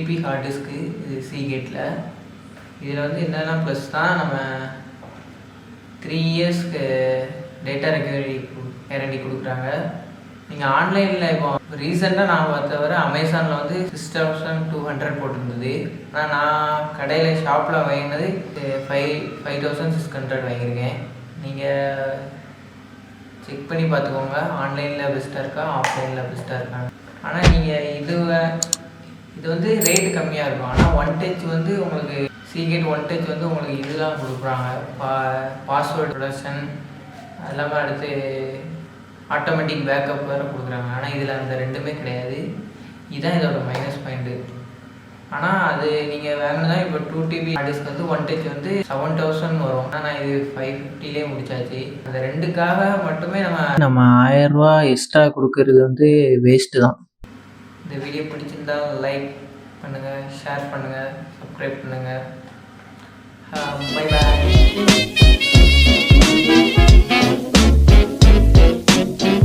DP heart disc இது சீகேட்டில். இதில் வந்து என்னென்னா ப்ளஸ் தான் நம்ம 3 இயர்ஸ்க்கு டேட்டா ரெக்கவரி கேரண்டி கொடுக்குறாங்க. நீங்கள் ஆன்லைனில் இப்போ ரீசெண்டாக நான் பார்த்தவரை அமேசானில் வந்து 6200 போட்டிருந்தது. ஆனால் நான் கடையில் ஷாப்பில் வாங்கினது 5600 வாங்கியிருக்கேன். நீங்கள் செக் பண்ணி பார்த்துக்கோங்க, ஆன்லைனில் பெஸ்ட்டாக இருக்கா ஆஃப்லைனில் பெஸ்ட்டாக இருக்காங்க. ஆனால் நீங்கள் இது வந்து ரேட்டு கம்மியாக இருக்கும். ஆனால் ஒன் டச் வந்து உங்களுக்கு சீகேட் ஒன் டச் வந்து உங்களுக்கு இதெல்லாம் கொடுக்குறாங்க, பாஸ்வேர்டு ப்ரொடக்ஷன், அது இல்லாமல் அடுத்து ஆட்டோமேட்டிக் பேக்கப் வேறு கொடுக்குறாங்க. ஆனால் இதில் அந்த ரெண்டுமே கிடையாது. இதுதான் இதோட மைனஸ் பாயிண்ட்டு. ஆனால் அது நீங்கள் வாங்கினதா இப்போ 2 டிபி ஹார்ட் டிஸ்க் வந்து ஒன் டச் வந்து 7000 வரும். ஆனால் நான் இது 550லே முடிச்சாச்சு. அந்த ரெண்டுக்காக மட்டுமே நம்ம 1000 ரூபா எக்ஸ்ட்ரா கொடுக்கறது வந்து வேஸ்ட்டு தான். இந்த வீடியோ பிடிச்சிருந்தா லைக் பண்ணுங்கள், ஷேர் பண்ணுங்கள், சப்ஸ்கிரைப் பண்ணுங்கள். Bye bye.